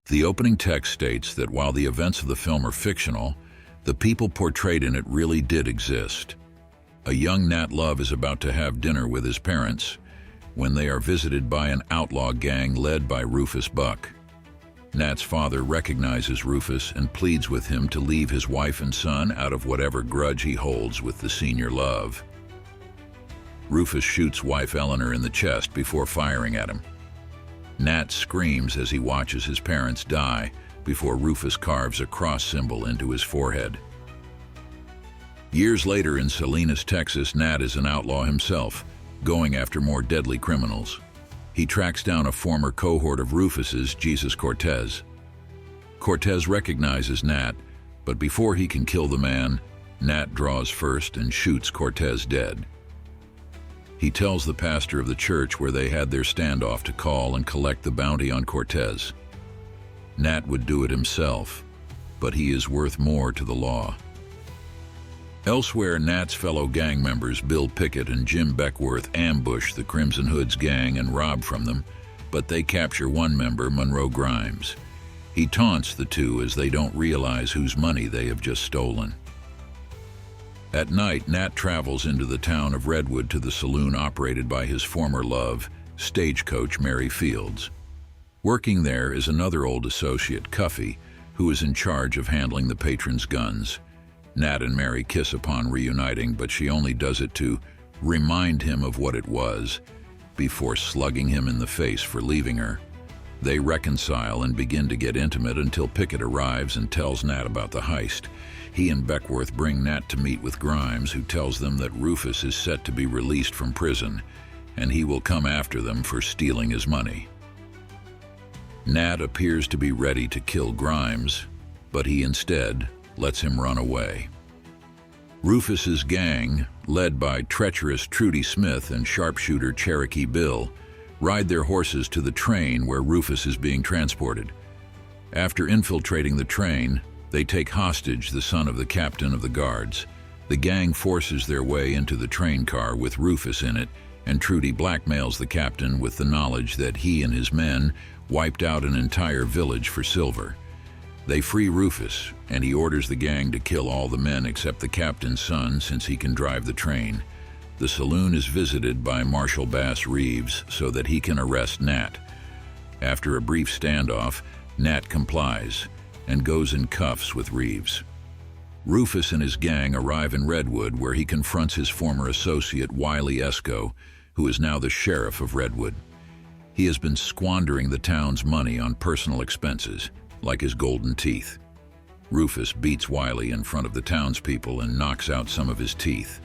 The opening text states that while the events of the film are fictional, the people portrayed in it really did exist. A young Nat Love is about to have dinner with his parents when they are visited by an outlaw gang led by Rufus Buck. Nat's father recognizes Rufus and pleads with him to leave his wife and son out of whatever grudge he holds with the senior Love. Rufus shoots wife Eleanor in the chest before firing at him. Nat screams as he watches his parents die before Rufus carves a cross symbol into his forehead. Years later in Salinas, Texas, Nat is an outlaw himself, going after more deadly criminals. He tracks down a former cohort of Rufus's, Jesus Cortez. Cortez recognizes Nat, but before he can kill the man, Nat draws first and shoots Cortez dead. He tells the pastor of the church where they had their standoff to call and collect the bounty on Cortez. Nat would do it himself, but he is worth more to the law. Elsewhere, Nat's fellow gang members Bill Pickett and Jim Beckwourth ambush the Crimson Hood's gang and rob from them, but they capture one member, Monroe Grimes. He taunts the two as they don't realize whose money they have just stolen. At night, Nat travels into the town of Redwood to the saloon operated by his former love, Stagecoach Mary. Working there is another old associate, Cuffy, who is in charge of handling the patrons' guns. Nat and Mary kiss upon reuniting, but she only does it to remind him of what it was before slugging him in the face for leaving her. They reconcile and begin to get intimate until Pickett arrives and tells Nat about the heist. He and Beckwourth bring Nat to meet with Grimes, who tells them that Rufus is set to be released from prison, and he will come after them for stealing his money. Nat appears to be ready to kill Grimes, but he instead lets him run away. Rufus's gang, led by treacherous Trudy Smith and sharpshooter Cherokee Bill, ride their horses to the train where Rufus is being transported. After infiltrating the train, they take hostage the son of the captain of the guards. The gang forces their way into the train car with Rufus in it, and Trudy blackmails the captain with the knowledge that he and his men wiped out an entire village for silver. They free Rufus, and he orders the gang to kill all the men except the captain's son since he can drive the train. The saloon is visited by Marshal Bass Reeves so that he can arrest Nat. After a brief standoff, Nat complies and goes in cuffs with Reeves. Rufus and his gang arrive in Redwood, where he confronts his former associate Wiley Esco, who is now the sheriff of Redwood. He has been squandering the town's money on personal expenses, like his golden teeth. Rufus beats Wiley in front of the townspeople and knocks out some of his teeth.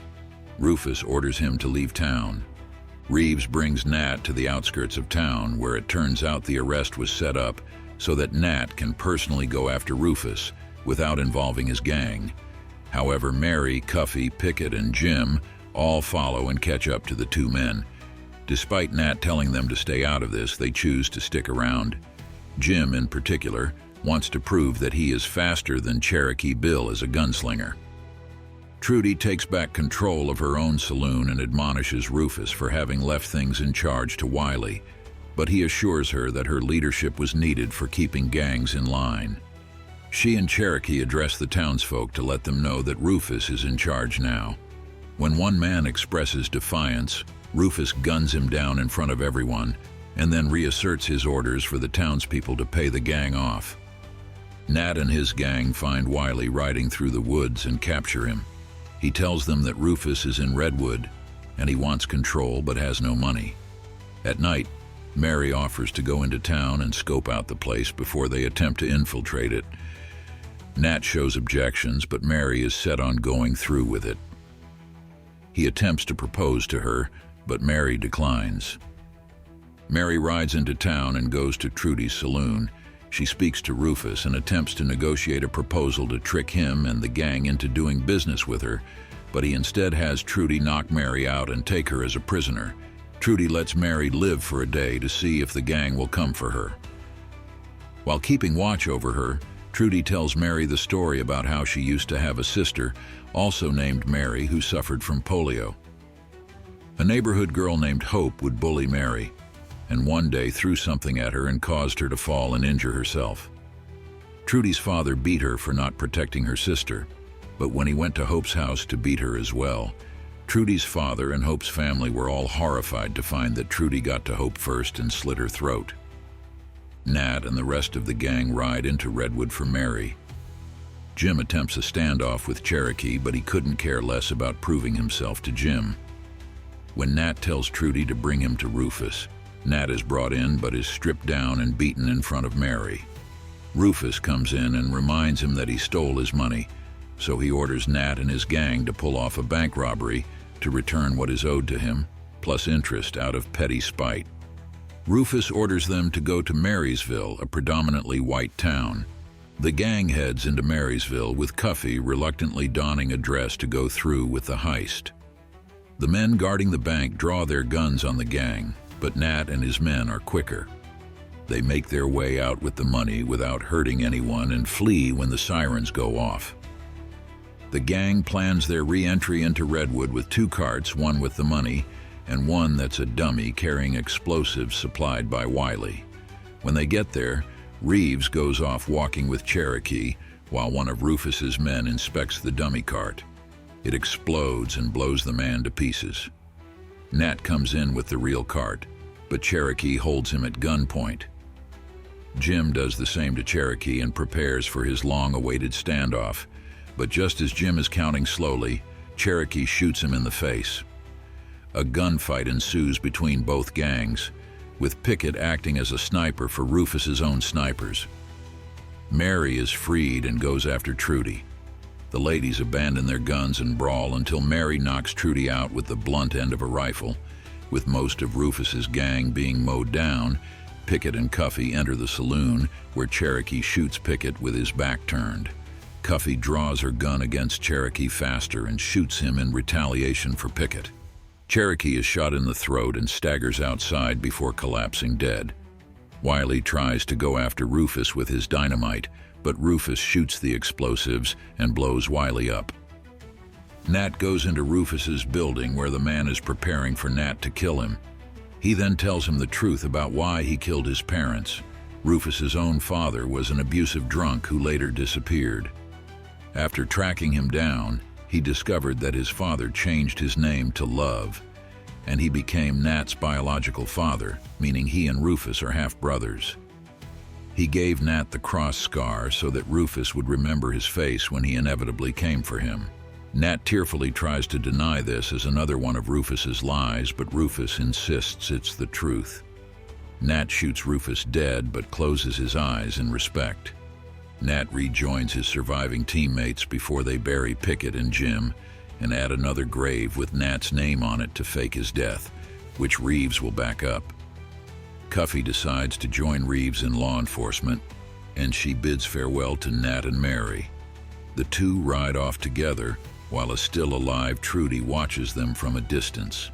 Rufus orders him to leave town. Reeves brings Nat to the outskirts of town, where it turns out the arrest was set up so that Nat can personally go after Rufus without involving his gang. However, Mary, Cuffy, Pickett, and Jim all follow and catch up to the two men. Despite Nat telling them to stay out of this, they choose to stick around. Jim, in particular, wants to prove that he is faster than Cherokee Bill as a gunslinger. Trudy takes back control of her own saloon and admonishes Rufus for having left things in charge to Wiley, but he assures her that her leadership was needed for keeping gangs in line. She and Cherokee address the townsfolk to let them know that Rufus is in charge now. When one man expresses defiance, Rufus guns him down in front of everyone and then reasserts his orders for the townspeople to pay the gang off. Nat and his gang find Wiley riding through the woods and capture him. He tells them that Rufus is in Redwood and he wants control but has no money. At night, Mary offers to go into town and scope out the place before they attempt to infiltrate it. Nat shows objections, but Mary is set on going through with it. He attempts to propose to her, but Mary declines. Mary rides into town and goes to Trudy's saloon. She speaks to Rufus and attempts to negotiate a proposal to trick him and the gang into doing business with her, but he instead has Trudy knock Mary out and take her as a prisoner. Trudy lets Mary live for a day to see if the gang will come for her. While keeping watch over her, Trudy tells Mary the story about how she used to have a sister, also named Mary, who suffered from polio. A neighborhood girl named Hope would bully Mary, and one day threw something at her and caused her to fall and injure herself. Trudy's father beat her for not protecting her sister, but when he went to Hope's house to beat her as well, Trudy's father and Hope's family were all horrified to find that Trudy got to Hope first and slit her throat. Nat and the rest of the gang ride into Redwood for Mary. Jim attempts a standoff with Cherokee, but he couldn't care less about proving himself to Jim. When Nat tells Trudy to bring him to Rufus, Nat is brought in but is stripped down and beaten in front of Mary. Rufus comes in and reminds him that he stole his money, so he orders Nat and his gang to pull off a bank robbery to return what is owed to him, plus interest out of petty spite. Rufus orders them to go to Marysville, a predominantly white town. The gang heads into Marysville with Cuffy reluctantly donning a dress to go through with the heist. The men guarding the bank draw their guns on the gang, but Nat and his men are quicker. They make their way out with the money without hurting anyone and flee when the sirens go off. The gang plans their re-entry into Redwood with 2 carts, one with the money, and one that's a dummy carrying explosives supplied by Wiley. When they get there, Reeves goes off walking with Cherokee while one of Rufus's men inspects the dummy cart. It explodes and blows the man to pieces. Nat comes in with the real cart, but Cherokee holds him at gunpoint. Jim does the same to Cherokee and prepares for his long-awaited standoff, but just as Jim is counting slowly, Cherokee shoots him in the face. A gunfight ensues between both gangs, with Pickett acting as a sniper for Rufus's own snipers. Mary is freed and goes after Trudy. The ladies abandon their guns and brawl until Mary knocks Trudy out with the blunt end of a rifle. With most of Rufus's gang being mowed down, Pickett and Cuffy enter the saloon, where Cherokee shoots Pickett with his back turned. Cuffy draws her gun against Cherokee faster and shoots him in retaliation for Pickett. Cherokee is shot in the throat and staggers outside before collapsing dead. Wiley tries to go after Rufus with his dynamite, but Rufus shoots the explosives and blows Wiley up. Nat goes into Rufus's building where the man is preparing for Nat to kill him. He then tells him the truth about why he killed his parents. Rufus's own father was an abusive drunk who later disappeared. After tracking him down, he discovered that his father changed his name to Love, and he became Nat's biological father, meaning he and Rufus are half-brothers. He gave Nat the cross scar so that Rufus would remember his face when he inevitably came for him. Nat tearfully tries to deny this as another one of Rufus's lies, but Rufus insists it's the truth. Nat shoots Rufus dead but closes his eyes in respect. Nat rejoins his surviving teammates before they bury Pickett and Jim and add another grave with Nat's name on it to fake his death, which Reeves will back up. Cuffy decides to join Reeves in law enforcement, and she bids farewell to Nat and Mary. The two ride off together, while a still alive Trudy watches them from a distance.